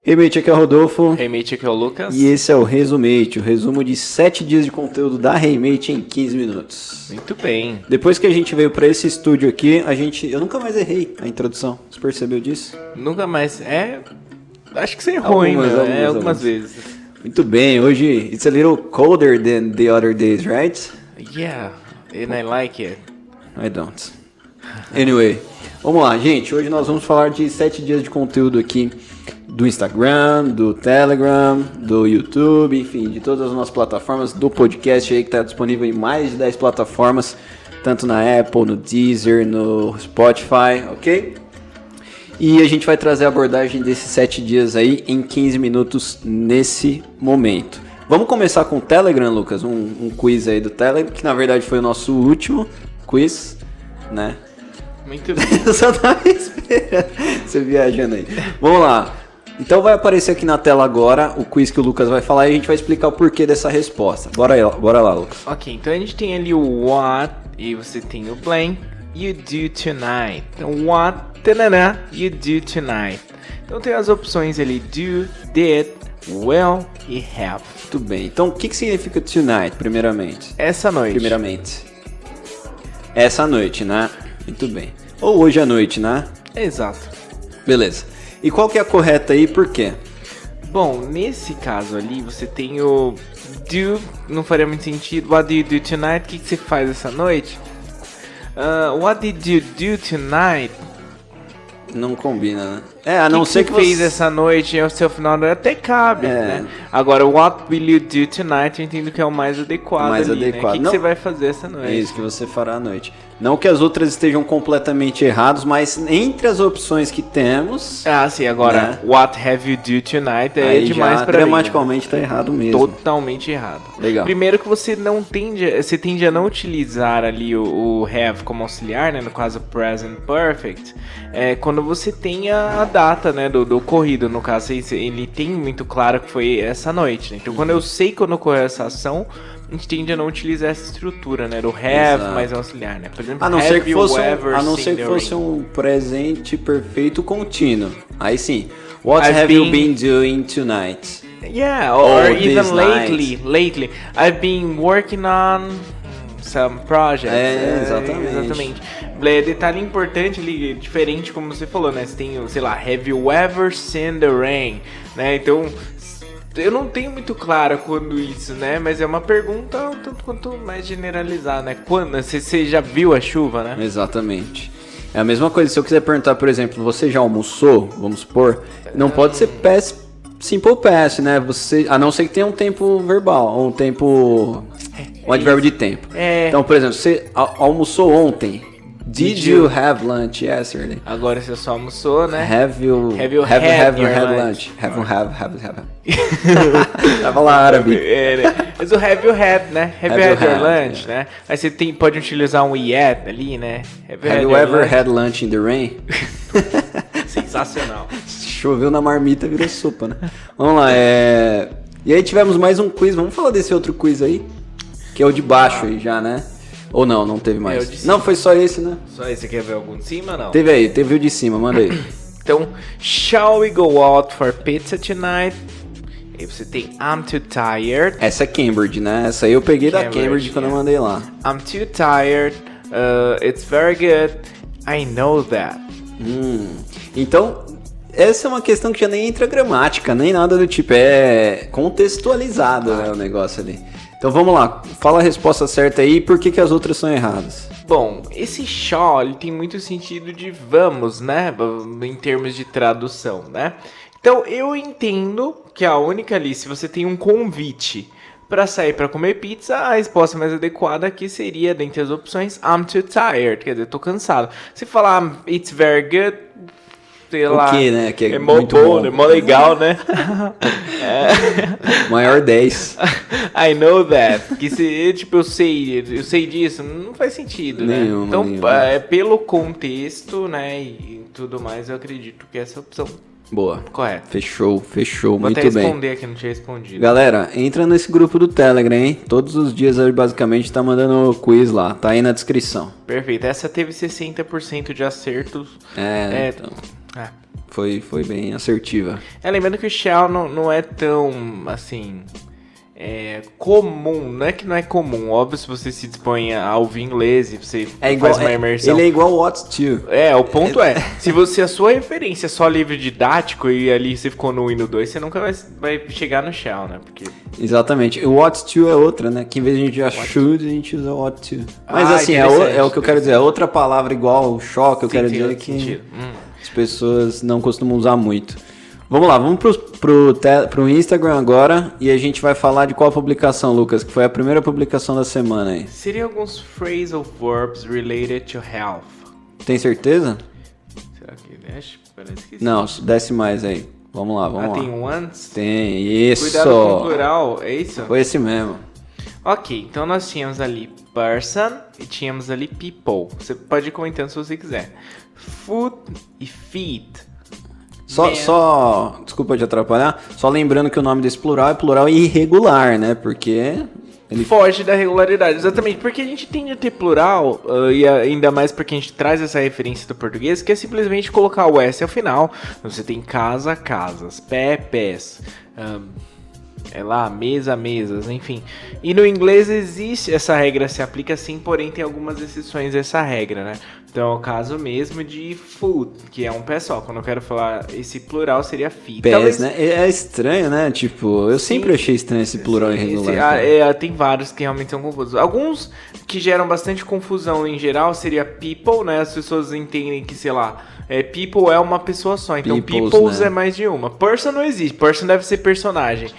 Hey mate, aqui é o Rodolfo. Hey mate, aqui é o Lucas. E esse é o Resumate, o resumo de 7 dias de conteúdo da Hey mate em 15 minutos. Muito bem. Depois que a gente veio pra esse estúdio aqui, eu nunca mais errei a introdução. Você percebeu disso? Nunca mais. Acho que você errou ainda, algumas vezes. Muito bem, hoje it's a little colder than the other days, right? Yeah, and I like it. I don't. Anyway, vamos lá, gente. Hoje nós vamos falar de 7 dias de conteúdo aqui do Instagram, do Telegram, do YouTube, enfim, de todas as nossas plataformas, do podcast aí que está disponível em mais de 10 plataformas, tanto na Apple, no Deezer, no Spotify, ok? E a gente vai trazer a abordagem desses 7 dias aí em 15 minutos nesse momento. Vamos começar com o Telegram, Lucas, um quiz aí do Telegram, que na verdade foi o nosso último quiz, né? Muito bem. Eu só tava esperando você viajando aí. Vamos lá. Então vai aparecer aqui na tela agora o quiz que o Lucas vai falar e a gente vai explicar o porquê dessa resposta. Bora lá, Lucas. Ok, então a gente tem ali o what e você tem o blank. You do tonight. Então what you do tonight. Então tem as opções ali do, did, will e have. Muito bem. Então o que significa tonight, primeiramente? Essa noite. Primeiramente. Essa noite, né? Muito bem. Ou hoje à noite, né? Exato. Beleza. E qual que é a correta aí e por quê? Bom, nesse caso ali você tem o do, não faria muito sentido. What do you do tonight? O que você faz essa noite? What did you do tonight? Não combina, né? A não ser que você fez essa noite, o seu final até cabe, né? Agora, what will you do tonight? Eu entendo que é o mais adequado ali, né? O que você vai fazer essa noite? É isso que você fará à noite. Não que as outras estejam completamente erradas, mas entre as opções que temos... sim, agora, né? What have you do tonight é demais pra mim. Gramaticalmente tá errado mesmo. Totalmente errado. Legal. Primeiro que você tende a não utilizar ali o have como auxiliar, né? No caso, present perfect. Quando você tem a data, né? Do ocorrido, no caso, ele tem muito claro que foi essa noite, né? Então, quando eu sei quando ocorreu essa ação... A gente tende a não utilizar essa estrutura, né? Do have mais auxiliar, né? Por exemplo, a não ser que fosse um presente perfeito contínuo. Aí sim. What have you been doing tonight? Yeah, or even lately. I've been working on some projects. Exatamente. Detalhe importante ali, diferente como você falou, né? Você tem, sei lá, have you ever seen the rain? Né? Então... Eu não tenho muito claro quando isso, né? Mas é uma pergunta tanto quanto mais generalizada, né? Quando? Você já viu a chuva, né? Exatamente. É a mesma coisa, se eu quiser perguntar, por exemplo, você já almoçou? Vamos supor. Não pode ser simple past, né? A não ser que tenha um tempo verbal, ou um advérbio de tempo. Então, por exemplo, você almoçou ontem. Did you have lunch yesterday? Agora você só almoçou, né? Have you had lunch? Have. Tava lá árabe. Mas o have you had, né? Have you had your lunch, né? Aí você pode utilizar um yet ali, né? Have you ever had lunch in the rain? Sensacional. Choveu na marmita, virou sopa, né? Vamos lá, E aí tivemos mais um quiz. Vamos falar desse outro quiz aí? Que é o de baixo aí já, né? Ou não teve mais? Não, foi só esse, né? Só esse, você quer ver algum de cima ou não? Teve o de cima, manda aí. Então, shall we go out for pizza tonight? Aí você tem I'm too tired. Essa é Cambridge, né? Essa aí eu peguei da Cambridge quando eu mandei lá. I'm too tired. It's very good. I know that. Então, essa é uma questão que já nem entra gramática, nem nada do tipo. É contextualizado, né, o negócio ali. Então vamos lá, fala a resposta certa aí e por que as outras são erradas. Bom, esse shall ele tem muito sentido de vamos, né? Em termos de tradução, né? Então eu entendo que a única ali, se você tem um convite para sair para comer pizza, a resposta mais adequada aqui seria, dentre as opções, I'm too tired, quer dizer, tô cansado. Se falar it's very good, sei lá, que, né? Que é muito bom, é mó legal, né? Maior 10. I know that. Que se, tipo, eu sei disso, não faz sentido, né? Então, pelo contexto, né, e tudo mais, eu acredito que essa é a opção. Boa. Correto. Fechou, Vou muito até bem. responder aqui, não tinha respondido. Galera, entra nesse grupo do Telegram, hein? Todos os dias ele basicamente tá mandando quiz lá, tá aí na descrição. Perfeito, essa teve 60% de acertos. Então... Foi bem assertiva. Lembrando que o shall não é tão, assim... comum, não é que não é comum, óbvio, se você se dispõe a ouvir inglês e você faz uma imersão. Ele é igual o What to. O ponto se a sua referência é só livro didático e ali você ficou no 1 e no 2, você nunca vai chegar no shall, né? Porque... Exatamente, o What to é outra, né? Que em vez de a gente usar should, a gente usa What to. Mas assim, é o que eu quero dizer, é outra palavra igual o shall, que eu quero dizer que as pessoas não costumam usar muito. Vamos lá, vamos pro Instagram agora e a gente vai falar de qual publicação, Lucas, que foi a primeira publicação da semana aí. Seria alguns phrasal verbs related to health. Tem certeza? Será que desce? Parece que sim. Não, desce mais aí. Vamos lá. Tem once? Tem, isso. Cuidado com o plural, é isso? Foi esse mesmo. Ok, então nós tínhamos ali person e tínhamos ali people. Você pode ir comentando se você quiser. Food e feed. Só, desculpa te atrapalhar, só lembrando que o nome desse plural é plural irregular, né? Porque ele foge da regularidade, exatamente, porque a gente tende a ter plural, e ainda mais porque a gente traz essa referência do português, que é simplesmente colocar o S ao final. Então, você tem casa, casas, pé, pés, mesa, mesas, enfim. E no inglês existe, essa regra se aplica sim, porém tem algumas exceções a essa regra, né? Então é o caso mesmo de food, que é um pé só. Quando eu quero falar esse plural seria feet. Pés, talvez... né? É estranho, né? Tipo, eu sempre achei estranho esse plural irregular. Tem vários que realmente são confusos. Alguns que geram bastante confusão em geral seria people, né? As pessoas entendem que, sei lá, people é uma pessoa só. Então peoples, né? É mais de uma. Person não existe. Person deve ser personagem.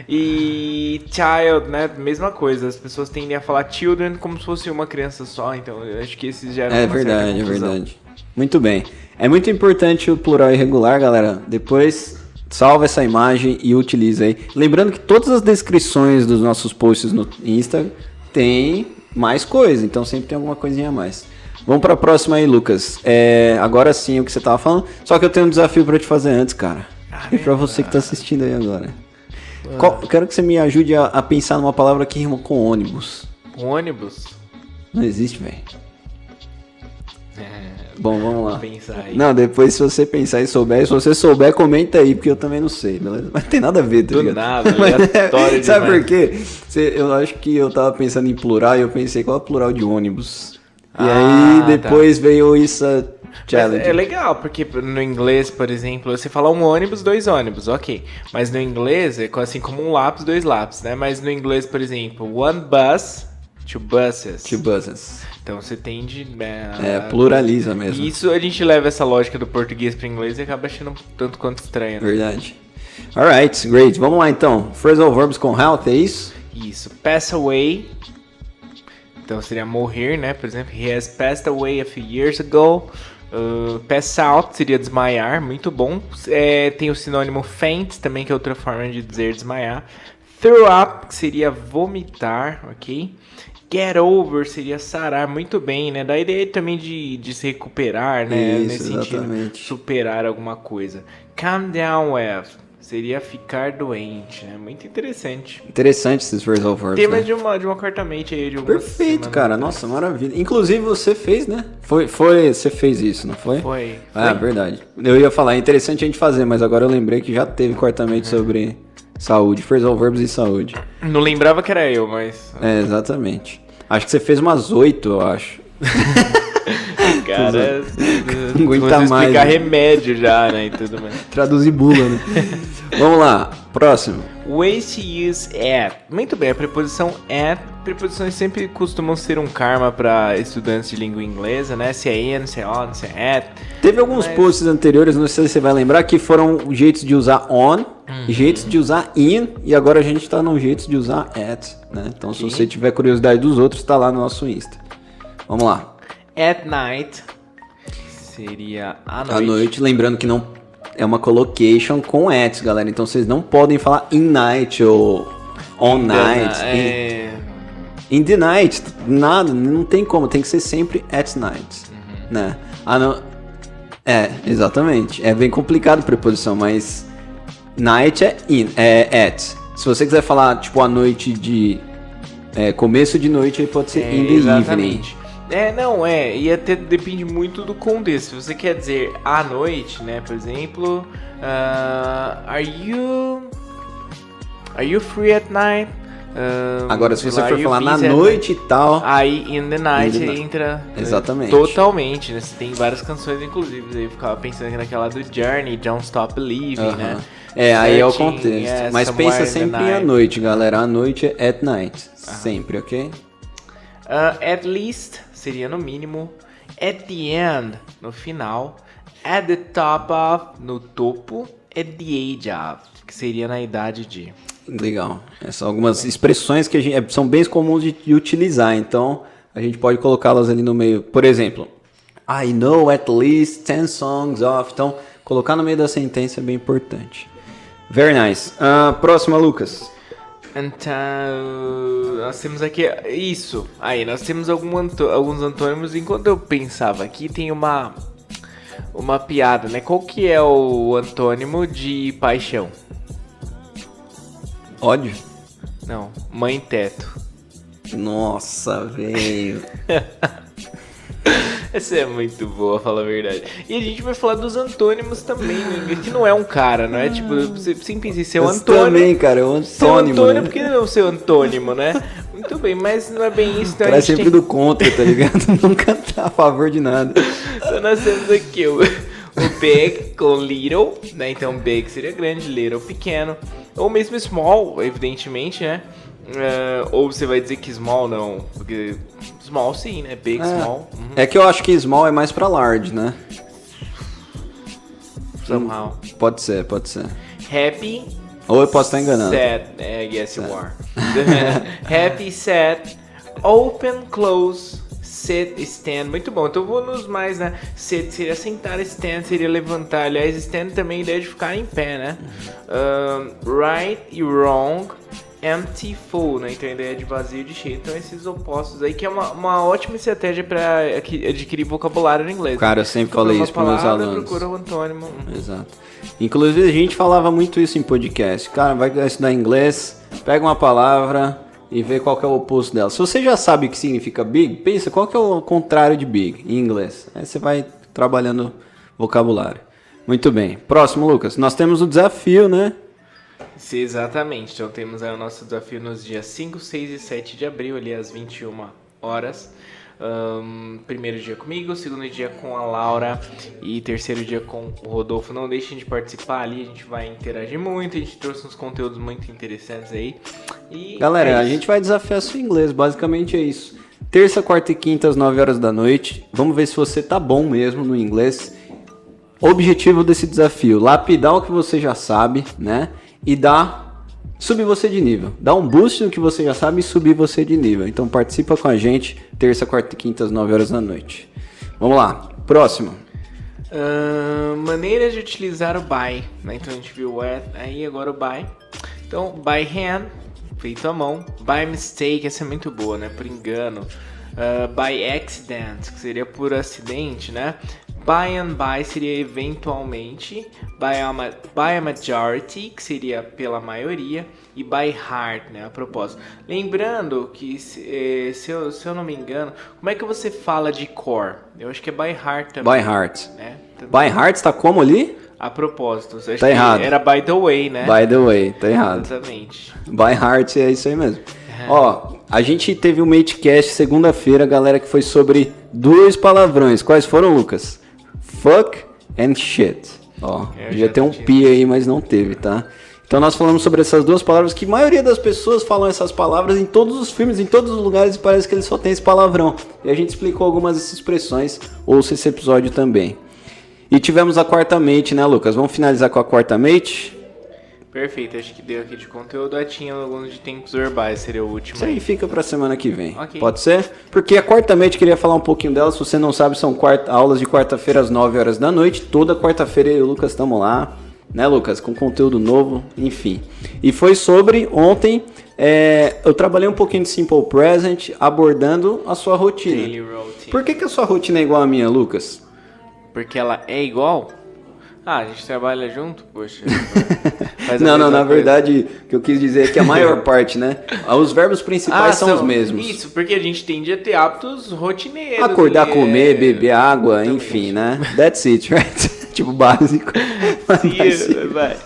E child, né? Mesma coisa. As pessoas tendem a falar children como se fosse uma criança só. Então eu acho que esses geram É verdade. Muito bem. É muito importante o plural irregular, galera. Depois salva essa imagem e utiliza aí. Lembrando que todas as descrições dos nossos posts no Insta tem mais coisa, então sempre tem alguma coisinha a mais. Vamos para a próxima aí, Lucas. Agora sim, o que você tava falando. Só que eu tenho um desafio para te fazer antes, cara. E para você que tá assistindo aí agora. Eu quero que você me ajude a pensar numa palavra que rima com ônibus. Ônibus? Não existe, velho. Bom, vamos lá. Pensar aí. Não, depois se você pensar e souber, se você souber, comenta aí, porque eu também não sei, beleza? Mas tem nada a ver, tá ligado? Do nada, aleatório. Sabe por quê? Eu acho que eu tava pensando em plural e eu pensei, qual é o plural de ônibus? E aí depois veio isso challenge. É legal, porque no inglês, por exemplo, você fala um ônibus, 2 ônibus, ok. Mas no inglês é assim como um lápis, 2 lápis, né? Mas no inglês, por exemplo, one bus, 2 buses. 2 buses. Então você tende... pluraliza mesmo. E isso a gente leva essa lógica do português para inglês e acaba achando tanto quanto estranho, né? Verdade. Alright, great. Vamos lá então. Phrasal verbs com health, é isso? Isso. Pass away. Então seria morrer, né? Por exemplo, he has passed away a few years ago. Pass out seria desmaiar, muito bom. Tem o sinônimo faint também, que é outra forma de dizer desmaiar. Throw up, que seria vomitar, ok? Get over seria sarar, muito bem, né? Da ideia também de se recuperar, né? Isso, nesse sentido, superar alguma coisa. Calm down with seria ficar doente, né? Muito interessante. Interessante esses phrasal verbs, temas, né? de uma quarta-mente aí. De perfeito, cara. Nossa, maravilha. Inclusive você fez, né? Você fez isso, não foi? Foi. Verdade. Eu ia falar, é interessante a gente fazer, mas agora eu lembrei que já teve quarta-mente sobre... saúde, phrasal verbs e saúde. Não lembrava que era eu, mas... exatamente. Acho que você fez umas 8, eu acho. Cara, não aguenta mais. Explicar remédio já, né, e tudo mais. Traduzir bula, né? Vamos lá, próximo. Ways to use at. Muito bem, a preposição at. Preposições sempre costumam ser um karma para estudantes de língua inglesa, né? Se é in, se é on, se é at. Teve alguns posts anteriores, não sei se você vai lembrar, que foram jeitos de usar on, jeitos de usar in, e agora a gente tá num jeito de usar at, né? Então se você tiver curiosidade dos outros, tá lá no nosso Insta. Vamos lá. At night seria à noite. À noite, lembrando que não é uma collocation com at, galera. Então vocês não podem falar in night ou on night. In the night, nada, não tem como, tem que ser sempre at night, né? Exatamente. É bem complicado a preposição, mas night é at. Se você quiser falar, tipo, a noite de... começo de noite, aí pode ser in the evening. E até depende muito do contexto. Se você quer dizer à noite, né, por exemplo, are you free at night? Agora, se você for falar na noite e tal... Aí, in the night, entra... Exatamente. Totalmente, né? Você tem várias canções, inclusive. Eu ficava pensando naquela do Journey, Don't Stop Believing, né? Aí é o contexto. Mas pensa sempre à noite, galera. À noite é at night. Sempre, ok? At least seria no mínimo. At the end, no final. At the top of, no topo. At the age of, que seria na idade de... Legal. Essas são algumas expressões que são bem comuns de utilizar, então a gente pode colocá-las ali no meio. Por exemplo, I know at least 10 songs of. Então, colocar no meio da sentença é bem importante. Very nice. Próxima, Lucas. Então, nós temos aqui isso. Aí, nós temos alguns antônimos. Enquanto eu pensava aqui, tem uma piada, né? Qual que é o antônimo de paixão? Ódio? Não, mãe teto. Nossa, velho. Essa é muito boa, fala a verdade. E a gente vai falar dos antônimos também, né? Que não é um cara, não é tipo, você sempre pensa em ser um antônimo. Também, cara, é um antônimo. Seu antônimo, né? porque não ser antônimo, né? Muito bem, mas não é bem isso. Então cara, sempre do contra, tá ligado? Nunca tá a favor de nada. Então nós temos aqui o big com little, né? Então big seria grande, little pequeno. Ou mesmo small, evidentemente, né? Ou você vai dizer que small não, porque small sim, né? Big, small. Uhum. É que eu acho que small é mais pra large, né? Somehow. Pode ser. Happy. Ou eu posso estar enganando. Sad, I guess you are. Happy, sad, open, close, sit, stand. Muito bom. Então eu vou nos mais, né? Sit seria sentar, stand seria levantar. Aliás, stand também é ideia de ficar em pé, né? Right e wrong. Empty, full, né? Então a ideia de vazio e de cheio. Então esses opostos aí, que é uma ótima estratégia para adquirir vocabulário no inglês. Cara, eu sempre falei isso para meus alunos. Procura o antônimo. Exato. Inclusive a gente falava muito isso em podcast. Cara, vai estudar inglês, pega uma palavra e vê qual que é o oposto dela. Se você já sabe o que significa big, pensa qual que é o contrário de big em inglês. Aí você vai trabalhando vocabulário. Muito bem. Próximo, Lucas. Nós temos o desafio, né? Sim, exatamente. Então temos aí o nosso desafio nos dias 5, 6 e 7 de abril, ali às 21 horas. Primeiro dia comigo, segundo dia com a Laura e terceiro dia com o Rodolfo. Não deixem de participar ali, a gente vai interagir muito, a gente trouxe uns conteúdos muito interessantes aí. E galera, a gente vai desafiar seu inglês, basicamente é isso. Terça, quarta e quinta às 9 horas da noite. Vamos ver se você tá bom mesmo no inglês. Objetivo desse desafio, lapidar o que você já sabe, né? E subir você de nível. Dá um boost no que você já sabe e subir você de nível. Então participa com a gente, terça, quarta e quinta às 9 horas da noite. Vamos lá, próximo. Maneiras de utilizar o by, né? Então a gente viu o at, aí agora o by. Então, by hand, feito à mão. By mistake, essa é muito boa, né? Por engano. By accident, que seria por acidente, né? By and by seria eventualmente. By a majority, que seria pela maioria. E by heart, né? A propósito. Lembrando que, se eu não me engano, como é que você fala de core? Eu acho que é by heart também. By heart. Né? By heart está como ali? A propósito. Acho tá errado. Era by the way, né? By the way, tá errado. Exatamente. By heart é isso aí mesmo. Ó, a gente teve um Matecast segunda-feira, galera, que foi sobre 2 palavrões. Quais foram, Lucas? Fuck and shit. Ó, devia ter um pi aí, mas não teve, tá? Então nós falamos sobre essas 2 palavras, que a maioria das pessoas falam essas palavras em todos os filmes, em todos os lugares, e parece que eles só têm esse palavrão. E a gente explicou algumas dessas expressões, ouça esse episódio também. E tivemos a quarta mate, né, Lucas? Vamos finalizar com a quarta mate? Perfeito, acho que deu aqui de conteúdo. Tinha alguns de tempos verbais, seria o último. Isso aí fica pra semana que vem. Okay. Pode ser? Porque a quarta-feira eu queria falar um pouquinho dela. Se você não sabe, são aulas de quarta-feira às 9 horas da noite. Toda quarta-feira eu e o Lucas estamos lá, né, Lucas? Com conteúdo novo, enfim. E foi sobre, ontem, eu trabalhei um pouquinho de Simple Present, abordando a sua rotina. Daily routine. Por que a sua rotina é igual à minha, Lucas? Porque ela é igual? A gente trabalha junto, poxa. Não, na verdade, o que eu quis dizer é que a maior parte, né? Os verbos principais são os mesmos. Isso, porque a gente tende a ter hábitos rotineiros. Acordar, comer, beber água, enfim, né? That's it, right? Tipo, básico. Sim, vai.